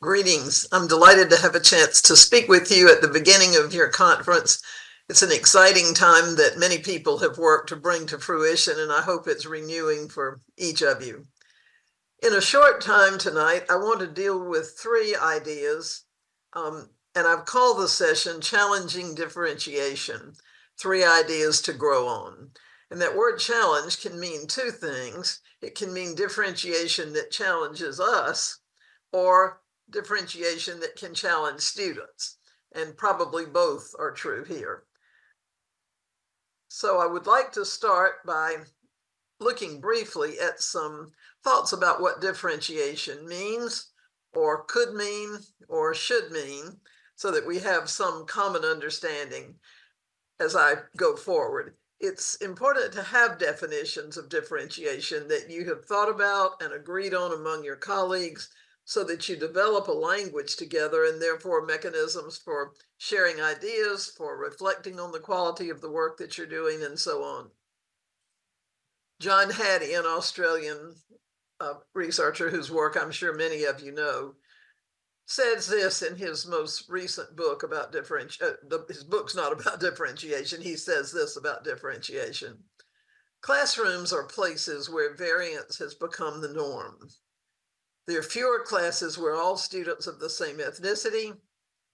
Greetings. I'm delighted to have a chance to speak with you at the beginning of your conference. It's an exciting time that many people have worked to bring to fruition, and I hope it's renewing for each of you. In a short time tonight, I want to deal with three ideas, and I've called the session Challenging Differentiation, 3 ideas to grow on. And that word challenge can mean 2 things. It can mean differentiation that challenges us, or differentiation that can challenge students, and probably both are true here. So I would like to start by looking briefly at some thoughts about what differentiation means, or could mean, or should mean, so that we have some common understanding as I go forward. It's important to have definitions of differentiation that you have thought about and agreed on among your colleagues, so that you develop a language together and therefore mechanisms for sharing ideas, for reflecting on the quality of the work that you're doing, and so on. John Hattie, an Australian researcher whose work I'm sure many of you know, says this in his most recent book about differentiation. His book's not about differentiation. He says this about differentiation. Classrooms are places where variance has become the norm. There are fewer classes where all students of the same ethnicity,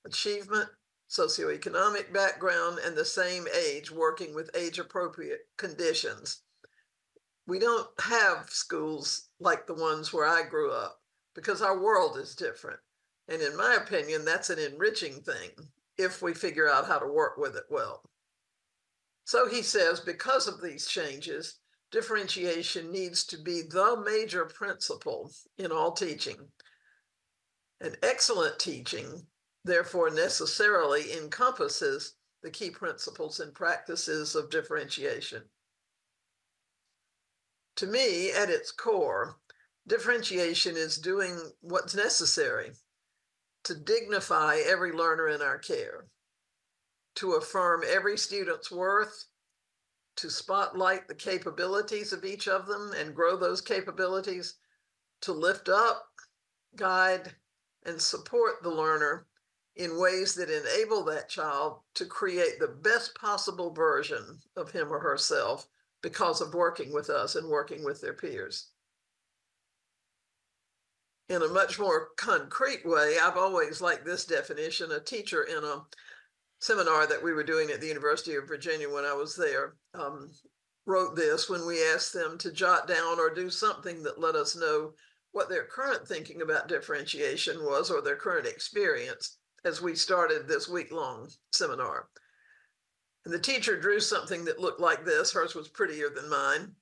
achievement, socioeconomic background, and the same age working with age-appropriate conditions. We don't have schools like the ones where I grew up because our world is different. And in my opinion, that's an enriching thing if we figure out how to work with it well. So he says, because of these changes, differentiation needs to be the major principle in all teaching. And excellent teaching, therefore, necessarily encompasses the key principles and practices of differentiation. To me, at its core, differentiation is doing what's necessary to dignify every learner in our care, to affirm every student's worth, to spotlight the capabilities of each of them and grow those capabilities, to lift up, guide, and support the learner in ways that enable that child to create the best possible version of him or herself because of working with us and working with their peers. In a much more concrete way, I've always liked this definition. A teacher in a seminar that we were doing at the University of Virginia when I was there wrote this when we asked them to jot down or do something that let us know what their current thinking about differentiation was, or their current experience, as we started this week-long seminar. And the teacher drew something that looked like this. Hers was prettier than mine.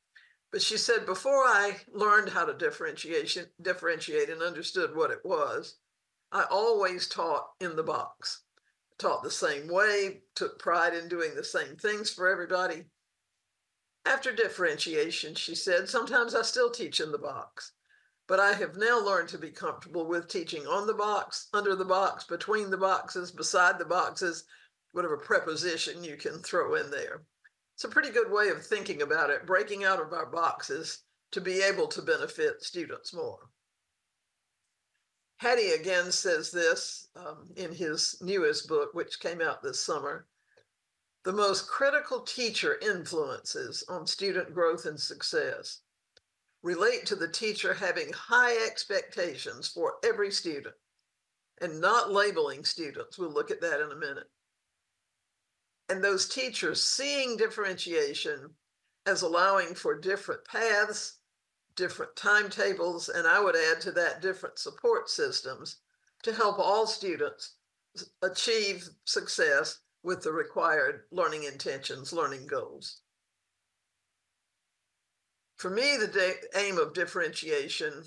But she said, before I learned how to differentiate and understood what it was, I always taught in the box. Taught the same way, took pride in doing the same things for everybody. After differentiation, she said, sometimes I still teach in the box, but I have now learned to be comfortable with teaching on the box, under the box, between the boxes, beside the boxes, whatever preposition you can throw in there. It's a pretty good way of thinking about it, breaking out of our boxes to be able to benefit students more. Hattie again says this in his newest book, which came out this summer. The most critical teacher influences on student growth and success relate to the teacher having high expectations for every student and not labeling students. We'll look at that in a minute. And those teachers seeing differentiation as allowing for different paths, different timetables, and I would add to that different support systems to help all students achieve success with the required learning intentions, learning goals. For me, the aim of differentiation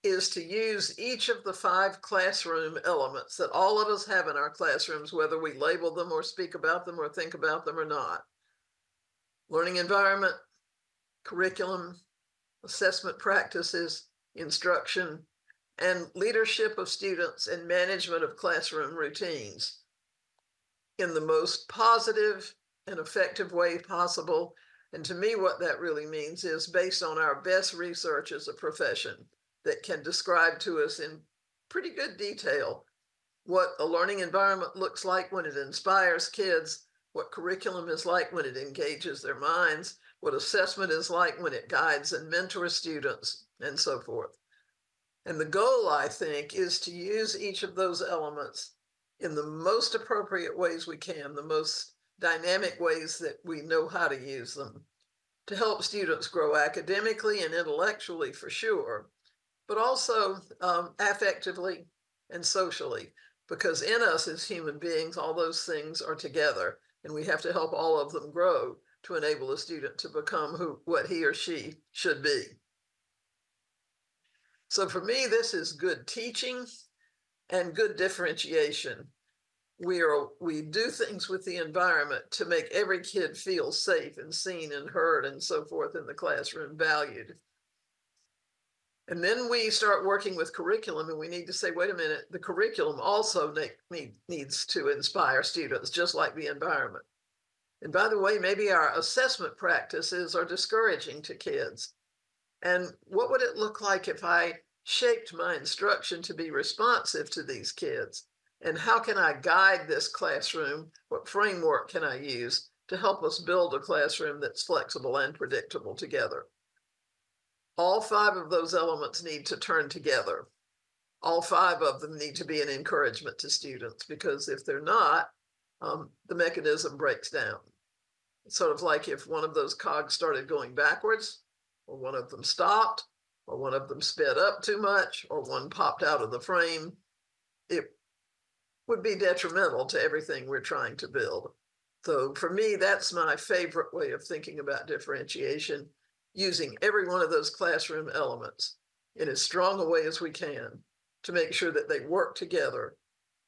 is to use each of the 5 classroom elements that all of us have in our classrooms, whether we label them or speak about them or think about them or not. Learning environment, curriculum, assessment practices, instruction, and leadership of students and management of classroom routines in the most positive and effective way possible. And to me, what that really means is based on our best research as a profession that can describe to us in pretty good detail what a learning environment looks like when it inspires kids, what curriculum is like when it engages their minds, what assessment is like when it guides and mentors students, and so forth. And the goal, I think, is to use each of those elements in the most appropriate ways we can, the most dynamic ways that we know how to use them, to help students grow academically and intellectually for sure, but also affectively and socially, because in us as human beings, all those things are together, and we have to help all of them grow to enable a student to become what he or she should be. So for me, this is good teaching and good differentiation. We do things with the environment to make every kid feel safe and seen and heard and so forth in the classroom, valued. And then we start working with curriculum, and we need to say, wait a minute, the curriculum also needs to inspire students, just like the environment. And by the way, maybe our assessment practices are discouraging to kids. And what would it look like if I shaped my instruction to be responsive to these kids? And how can I guide this classroom? What framework can I use to help us build a classroom that's flexible and predictable together? All 5 of those elements need to turn together. All 5 of them need to be an encouragement to students, because if they're not, the mechanism breaks down. It's sort of like if one of those cogs started going backwards, or one of them stopped, or one of them sped up too much, or one popped out of the frame, it would be detrimental to everything we're trying to build. So for me, that's my favorite way of thinking about differentiation, using every one of those classroom elements in as strong a way as we can to make sure that they work together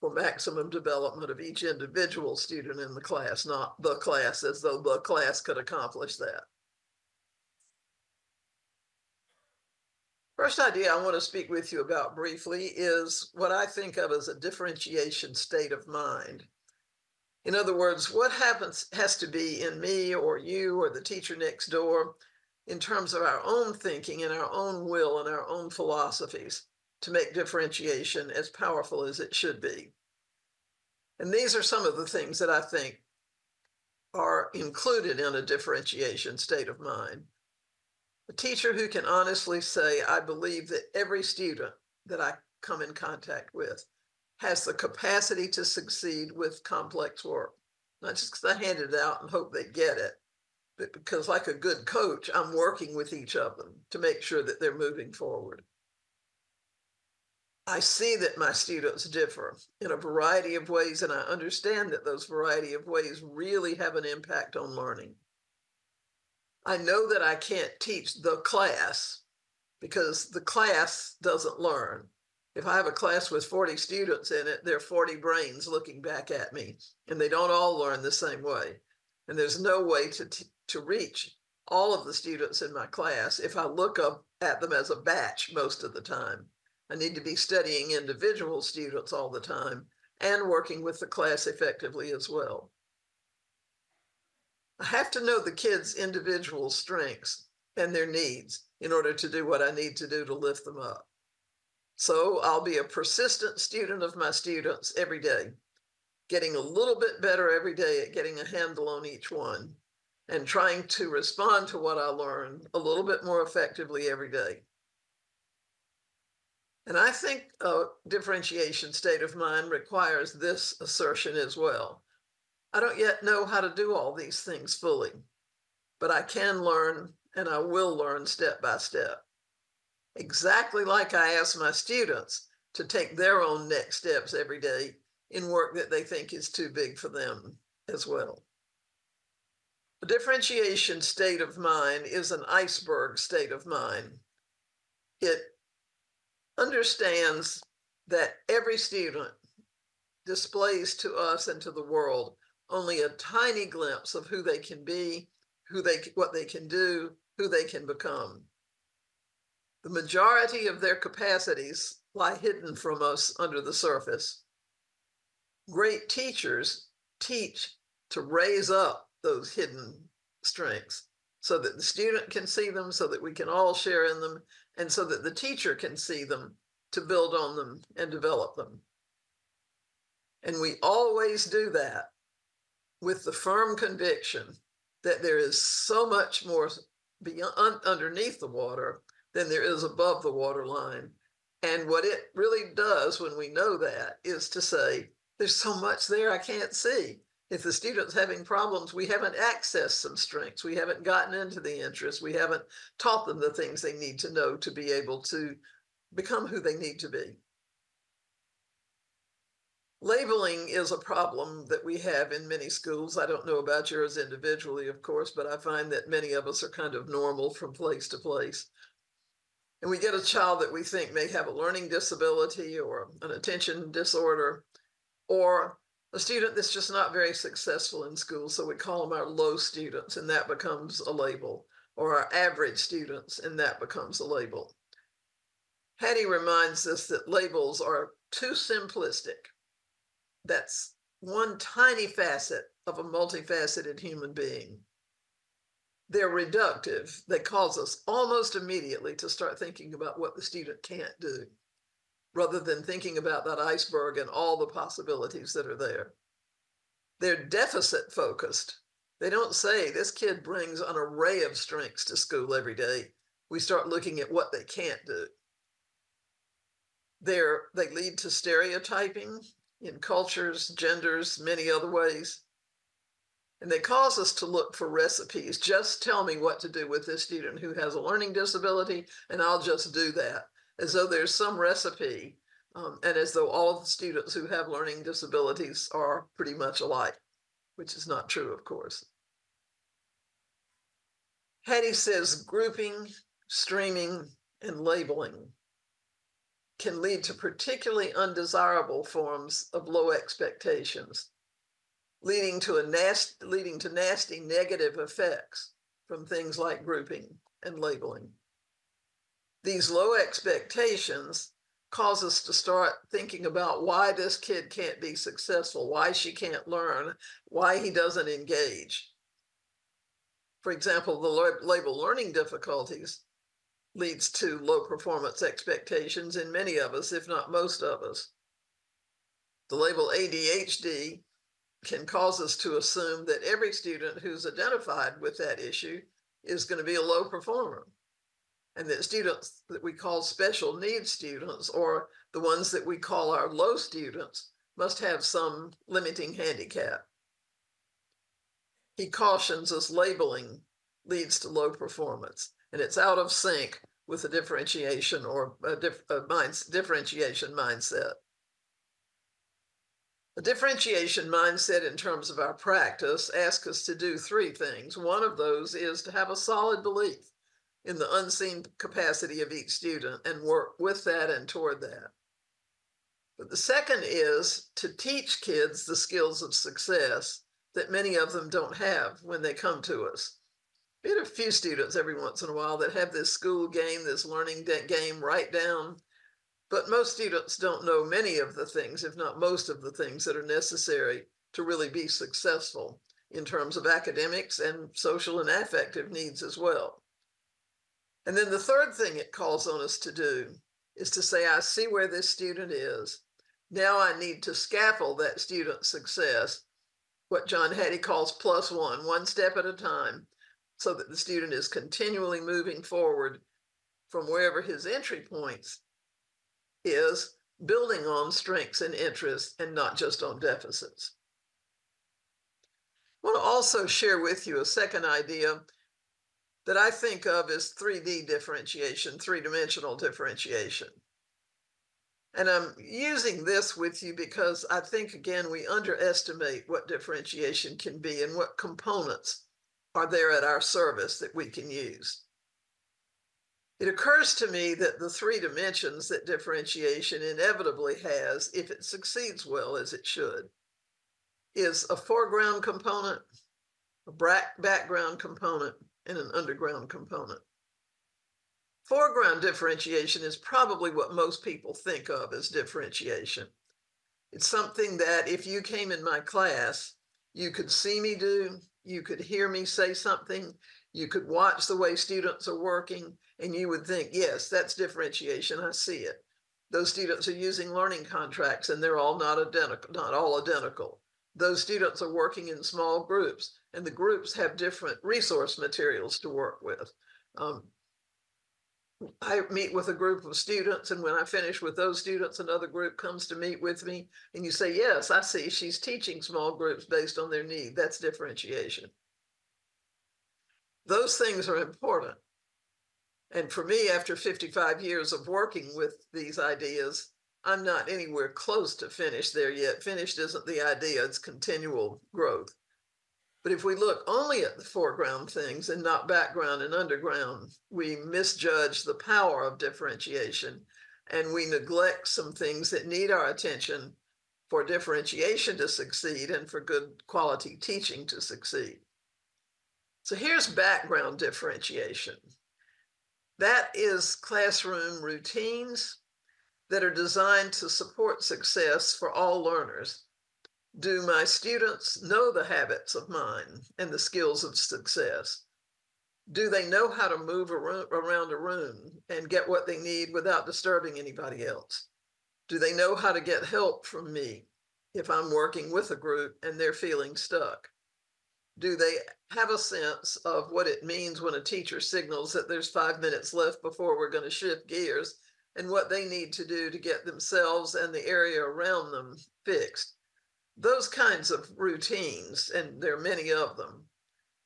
for maximum development of each individual student in the class, not the class, as though the class could accomplish that. First idea I want to speak with you about briefly is what I think of as a differentiation state of mind. In other words, what has to be in me or you or the teacher next door in terms of our own thinking and our own will and our own philosophies to make differentiation as powerful as it should be. And these are some of the things that I think are included in a differentiation state of mind. A teacher who can honestly say, I believe that every student that I come in contact with has the capacity to succeed with complex work. Not just because I hand it out and hope they get it, but because like a good coach, I'm working with each of them to make sure that they're moving forward. I see that my students differ in a variety of ways, and I understand that those variety of ways really have an impact on learning. I know that I can't teach the class because the class doesn't learn. If I have a class with 40 students in it, there are 40 brains looking back at me, and they don't all learn the same way. And there's no way to reach all of the students in my class if I look up at them as a batch most of the time. I need to be studying individual students all the time and working with the class effectively as well. I have to know the kids' individual strengths and their needs in order to do what I need to do to lift them up. So I'll be a persistent student of my students every day, getting a little bit better every day at getting a handle on each one and trying to respond to what I learn a little bit more effectively every day. And I think a differentiation state of mind requires this assertion as well. I don't yet know how to do all these things fully, but I can learn and I will learn step by step. Exactly like I ask my students to take their own next steps every day in work that they think is too big for them as well. The differentiation state of mind is an iceberg state of mind. It understands that every student displays to us and to the world only a tiny glimpse of who they can be, what they can do, who they can become. The majority of their capacities lie hidden from us under the surface. Great teachers teach to raise up those hidden strengths so that the student can see them, so that we can all share in them, and so that the teacher can see them to build on them and develop them. And we always do that with the firm conviction that there is so much more beyond, underneath the water than there is above the waterline. And what it really does when we know that is to say, there's so much there I can't see. If the student's having problems, we haven't accessed some strengths. We haven't gotten into the interest. We haven't taught them the things they need to know to be able to become who they need to be. Labeling is a problem that we have in many schools. I don't know about yours individually, of course, but I find that many of us are kind of normal from place to place. And we get a child that we think may have a learning disability or an attention disorder, or a student that's just not very successful in school. So we call them our low students, and that becomes a label, or our average students, and that becomes a label. Hattie reminds us that labels are too simplistic. That's one tiny facet of a multifaceted human being. They're reductive. They cause us almost immediately to start thinking about what the student can't do, rather than thinking about that iceberg and all the possibilities that are there. They're deficit focused. They don't say this kid brings an array of strengths to school every day. We start looking at what they can't do. They lead to stereotyping in cultures, genders, many other ways. And they cause us to look for recipes. Just tell me what to do with this student who has a learning disability, and I'll just do that, as though there's some recipe, and as though all of the students who have learning disabilities are pretty much alike, which is not true, of course. Hattie says grouping, streaming, and labeling can lead to particularly undesirable forms of low expectations, leading to nasty negative effects from things like grouping and labeling. These low expectations cause us to start thinking about why this kid can't be successful, why she can't learn, why he doesn't engage. For example, the label learning difficulties leads to low performance expectations in many of us, if not most of us. The label ADHD can cause us to assume that every student who's identified with that issue is going to be a low performer, and that students that we call special needs students, or the ones that we call our low students, must have some limiting handicap. He cautions us labeling leads to low performance, and it's out of sync with a differentiation or differentiation mindset. The differentiation mindset in terms of our practice asks us to do three things. One of those is to have a solid belief in the unseen capacity of each student and work with that and toward that. But the second is to teach kids the skills of success that many of them don't have when they come to us. We had a few students every once in a while that have this school game, this learning game right down, but most students don't know many of the things, if not most of the things, that are necessary to really be successful in terms of academics and social and affective needs as well. And then the third thing it calls on us to do is to say, I see where this student is. Now I need to scaffold that student's success, what John Hattie calls +1, one step at a time, so that the student is continually moving forward from wherever his entry points is, building on strengths and interests and not just on deficits. I want to also share with you a second idea that I think of as 3D differentiation, three-dimensional differentiation. And I'm using this with you because I think, again, we underestimate what differentiation can be and what components are there at our service that we can use. It occurs to me that the three dimensions that differentiation inevitably has, if it succeeds well as it should, is a foreground component, a background component, and an underground component. Foreground differentiation is probably what most people think of as differentiation. It's something that if you came in my class, you could see me do, you could hear me say something, you could watch the way students are working, and you would think, yes, that's differentiation, I see it. Those students are using learning contracts and they're all not all identical. Those students are working in small groups and the groups have different resource materials to work with. I meet with a group of students, and when I finish with those students, another group comes to meet with me, and you say, yes, I see she's teaching small groups based on their need. That's differentiation. Those things are important. And for me, after 55 years of working with these ideas, I'm not anywhere close to finished there yet. Finished isn't the idea, it's continual growth. But if we look only at the foreground things and not background and underground, we misjudge the power of differentiation and we neglect some things that need our attention for differentiation to succeed and for good quality teaching to succeed. So here's background differentiation. That is classroom routines that are designed to support success for all learners. Do my students know the habits of mine and the skills of success? Do they know how to move around a room and get what they need without disturbing anybody else? Do they know how to get help from me if I'm working with a group and they're feeling stuck? Do they have a sense of what it means when a teacher signals that there's 5 minutes left before we're going to shift gears and what they need to do to get themselves and the area around them fixed? Those kinds of routines, and there are many of them,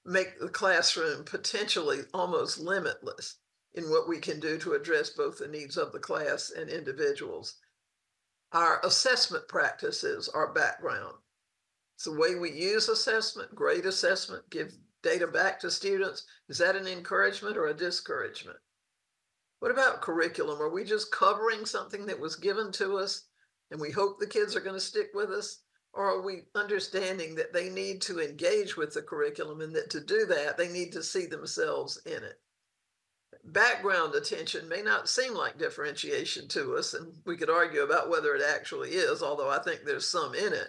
make the classroom potentially almost limitless in what we can do to address both the needs of the class and individuals. Our assessment practices are background. It's the way we use assessment, grade assessment, give data back to students. Is that an encouragement or a discouragement? What about curriculum? Are we just covering something that was given to us and we hope the kids are going to stick with us? Or are we understanding that they need to engage with the curriculum and that to do that, they need to see themselves in it? Background attention may not seem like differentiation to us, and we could argue about whether it actually is, although I think there's some in it.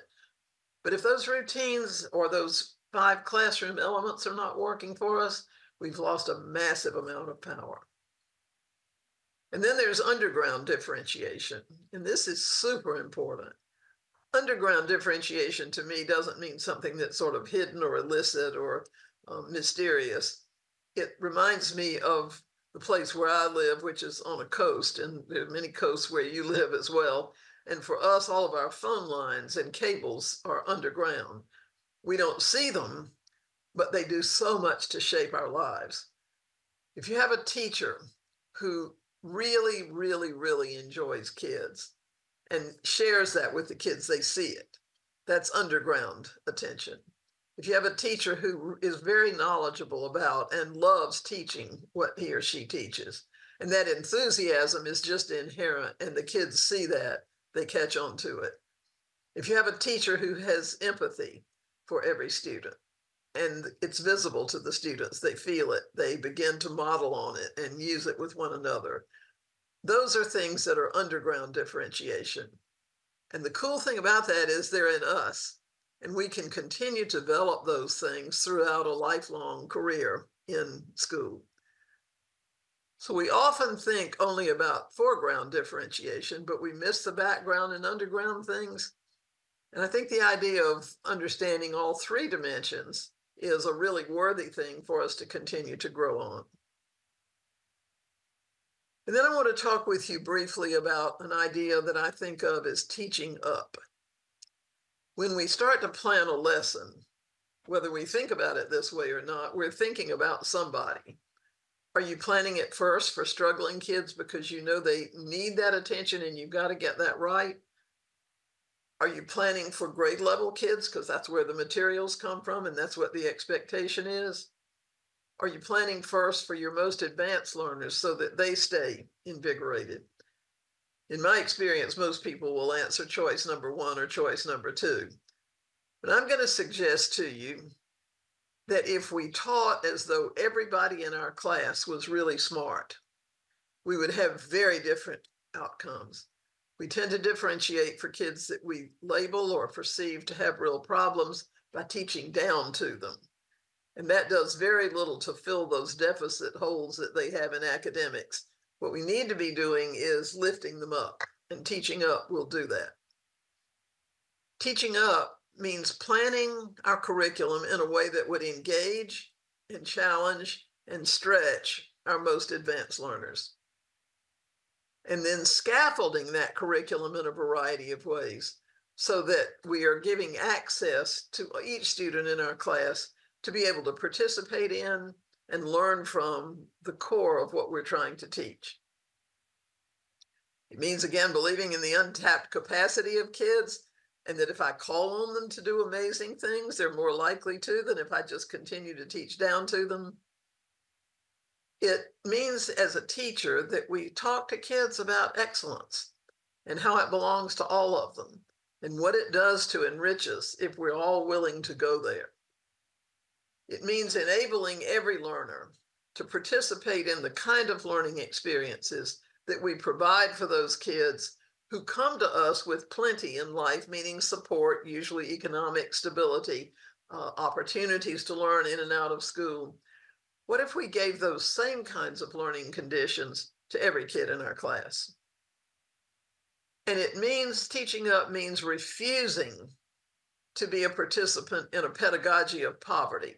But if those routines or those 5 classroom elements are not working for us, we've lost a massive amount of power. And then there's underground differentiation, and this is super important. Underground differentiation to me doesn't mean something that's sort of hidden or illicit or mysterious. It reminds me of the place where I live, which is on a coast, and there are many coasts where you live as well. And for us, all of our phone lines and cables are underground. We don't see them, but they do so much to shape our lives. If you have a teacher who really, really, really enjoys kids and shares that with the kids, they see it. That's underground attention. If you have a teacher who is very knowledgeable about and loves teaching what he or she teaches, and that enthusiasm is just inherent and the kids see that, they catch on to it. If you have a teacher who has empathy for every student and it's visible to the students, they feel it, they begin to model on it and use it with one another. Those are things that are underground differentiation. And the cool thing about that is they're in us, and we can continue to develop those things throughout a lifelong career in school. So we often think only about foreground differentiation, but we miss the background and underground things. And I think the idea of understanding all 3 dimensions is a really worthy thing for us to continue to grow on. And then I want to talk with you briefly about an idea that I think of as teaching up. When we start to plan a lesson, whether we think about it this way or not, we're thinking about somebody. Are you planning it first for struggling kids because you know they need that attention and you've got to get that right? Are you planning for grade level kids because that's where the materials come from and that's what the expectation is? Are you planning first for your most advanced learners so that they stay invigorated? In my experience, most people will answer choice number 1 or choice number 2. But I'm going to suggest to you that if we taught as though everybody in our class was really smart, we would have very different outcomes. We tend to differentiate for kids that we label or perceive to have real problems by teaching down to them. And that does very little to fill those deficit holes that they have in academics. What we need to be doing is lifting them up and teaching up will do that. Teaching up means planning our curriculum in a way that would engage and challenge and stretch our most advanced learners. And then scaffolding that curriculum in a variety of ways so that we are giving access to each student in our class to be able to participate in and learn from the core of what we're trying to teach. It means, again, believing in the untapped capacity of kids, and that if I call on them to do amazing things, they're more likely to than if I just continue to teach down to them. It means, as a teacher, that we talk to kids about excellence and how it belongs to all of them and what it does to enrich us if we're all willing to go there. It means enabling every learner to participate in the kind of learning experiences that we provide for those kids who come to us with plenty in life, meaning support, usually economic stability, opportunities to learn in and out of school. What if we gave those same kinds of learning conditions to every kid in our class? And it means, teaching up means refusing to be a participant in a pedagogy of poverty,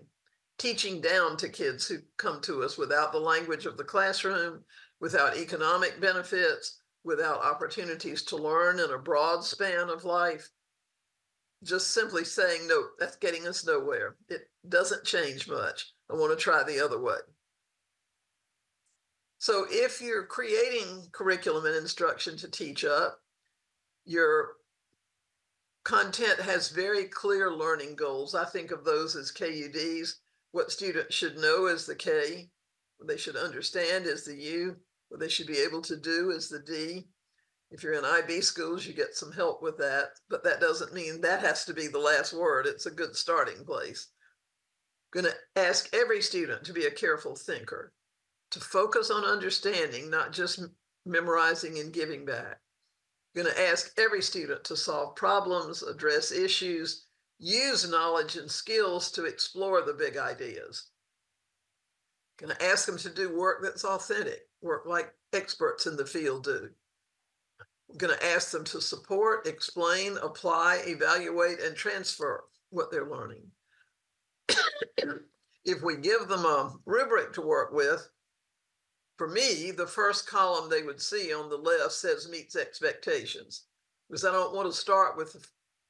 teaching down to kids who come to us without the language of the classroom, without economic benefits, without opportunities to learn in a broad span of life. Just simply saying, no, that's getting us nowhere. It doesn't change much. I want to try the other way. So if you're creating curriculum and instruction to teach up, your content has very clear learning goals. I think of those as KUDs. What students should know is the K. What they should understand is the U. What they should be able to do is the D. If you're in IB schools, you get some help with that, but that doesn't mean that has to be the last word. It's a good starting place. I'm going to ask every student to be a careful thinker, to focus on understanding, not just memorizing and giving back. I'm going to ask every student to solve problems, address issues, use knowledge and skills to explore the big ideas. I'm going to ask them to do work that's authentic, work like experts in the field do. I'm going to ask them to support, explain, apply, evaluate, and transfer what they're learning. If we give them a rubric to work with, for me, the first column they would see on the left says meets expectations, because I don't want to start with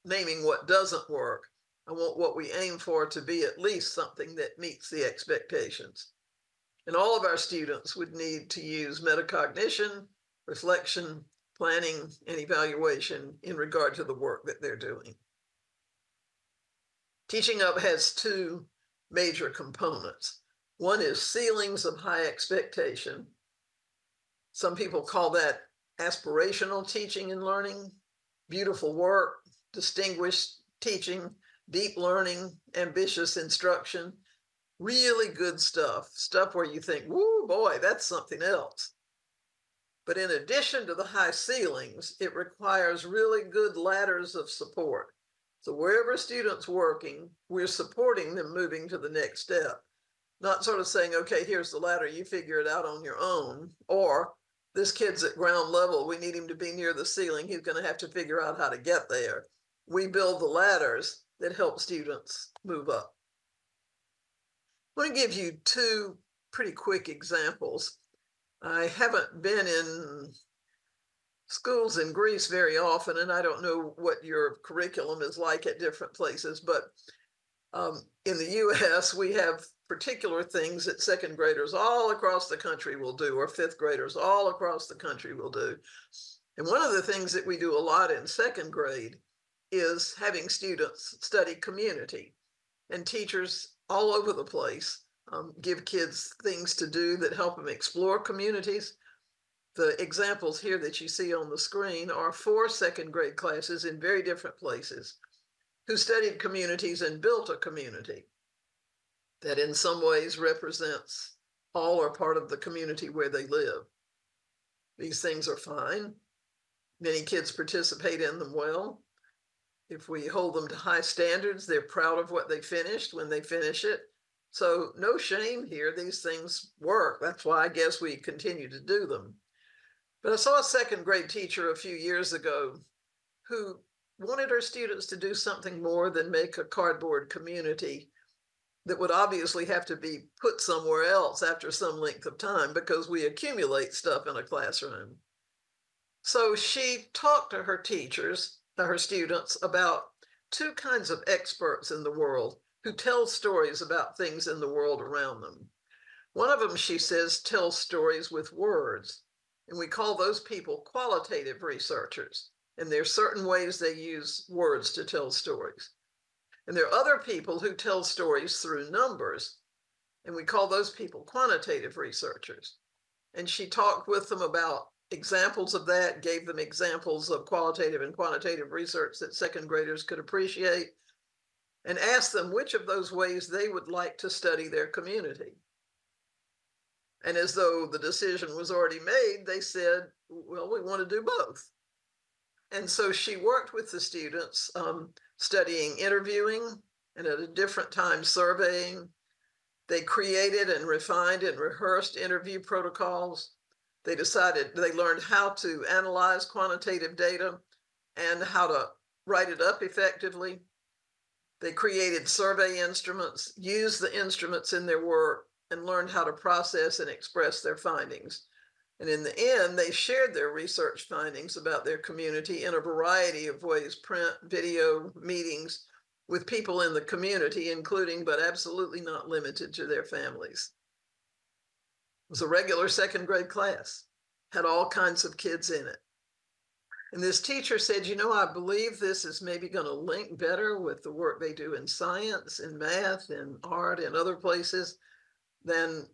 naming what doesn't work. I want what we aim for to be at least something that meets the expectations. And all of our students would need to use metacognition, reflection, planning, and evaluation in regard to the work that they're doing. Teaching up has two major components. One is ceilings of high expectation. Some people call that aspirational teaching and learning, beautiful work, distinguished teaching, deep learning, ambitious instruction, really good stuff where you think, woo, boy, that's something else. But in addition to the high ceilings, it requires really good ladders of support. So wherever a student's working, we're supporting them moving to the next step. Not sort of saying, okay, here's the ladder, you figure it out on your own. Or this kid's at ground level, we need him to be near the ceiling, he's going to have to figure out how to get there. We build the ladders that help students move up. I want to give you two pretty quick examples. I haven't been in schools in Greece very often, and I don't know what your curriculum is like at different places, but in the US, we have particular things that second graders all across the country will do, or fifth graders all across the country will do. And one of the things that we do a lot in second grade is having students study community, and teachers all over the place give kids things to do that help them explore communities. The examples here that you see on the screen are 4 second grade classes in very different places who studied communities and built a community that in some ways represents all or part of the community where they live. These things are fine. Many kids participate in them well. If we hold them to high standards, they're proud of what they finished when they finish it. So no shame here, these things work. That's why I guess we continue to do them. But I saw a second grade teacher a few years ago who wanted her students to do something more than make a cardboard community that would obviously have to be put somewhere else after some length of time because we accumulate stuff in a classroom. So she talked to her teachers, her students, about two kinds of experts in the world who tell stories about things in the world around them. One of them, she says, tells stories with words, and we call those people qualitative researchers. And there are certain ways they use words to tell stories. And there are other people who tell stories through numbers, and we call those people quantitative researchers. And she talked with them about examples of that, gave them examples of qualitative and quantitative research that second graders could appreciate, and asked them which of those ways they would like to study their community. And as though the decision was already made, they said, well, we want to do both. And so she worked with the students, studying interviewing and at a different time surveying. They created and refined and rehearsed interview protocols. They learned how to analyze quantitative data and how to write it up effectively. They created survey instruments, used the instruments in their work, and learned how to process and express their findings. And in the end, they shared their research findings about their community in a variety of ways: print, video, meetings with people in the community, including but absolutely not limited to their families. It was a regular second grade class, had all kinds of kids in it. And this teacher said, you know, I believe this is maybe going to link better with the work they do in science, in math, in art, and other places than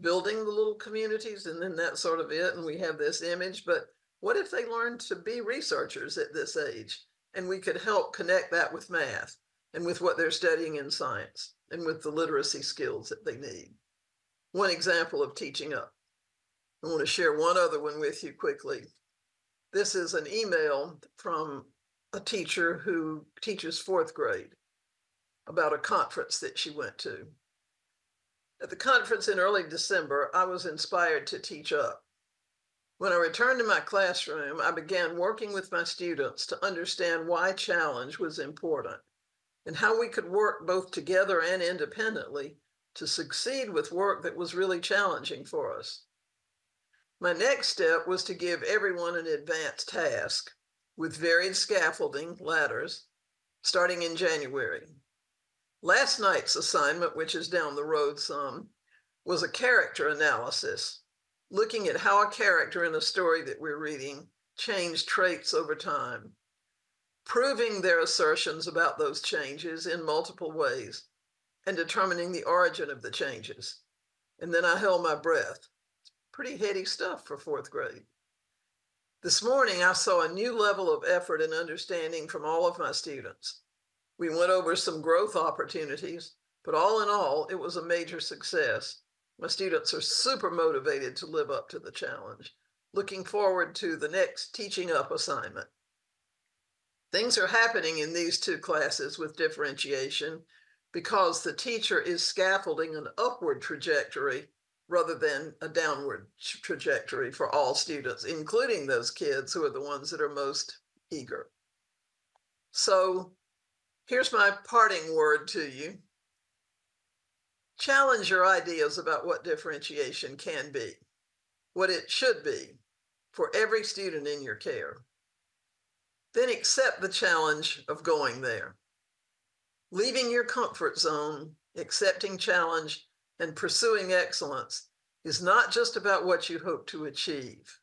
building the little communities, and then that's sort of it, and we have this image. But what if they learned to be researchers at this age, and we could help connect that with math and with what they're studying in science and with the literacy skills that they need? One example of teaching up. I want to share one other one with you quickly. This is an email from a teacher who teaches fourth grade about a conference that she went to. At the conference in early December, I was inspired to teach up. When I returned to my classroom, I began working with my students to understand why challenge was important and how we could work both together and independently to succeed with work that was really challenging for us. My next step was to give everyone an advanced task with varied scaffolding, ladders, starting in January. Last night's assignment, which is down the road some, was a character analysis, looking at how a character in a story that we're reading changed traits over time, proving their assertions about those changes in multiple ways, and determining the origin of the changes. And then I held my breath. It's pretty heady stuff for fourth grade. This morning, I saw a new level of effort and understanding from all of my students. We went over some growth opportunities, but all in all, it was a major success. My students are super motivated to live up to the challenge. Looking forward to the next teaching up assignment. Things are happening in these two classes with differentiation because the teacher is scaffolding an upward trajectory rather than a downward trajectory for all students, including those kids who are the ones that are most eager. So here's my parting word to you. Challenge your ideas about what differentiation can be, what it should be for every student in your care. Then accept the challenge of going there. Leaving your comfort zone, accepting challenge, and pursuing excellence is not just about what you hope to achieve.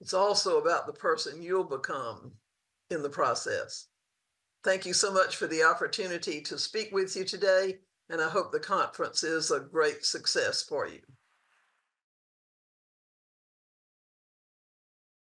It's also about the person you'll become in the process. Thank you so much for the opportunity to speak with you today, and I hope the conference is a great success for you.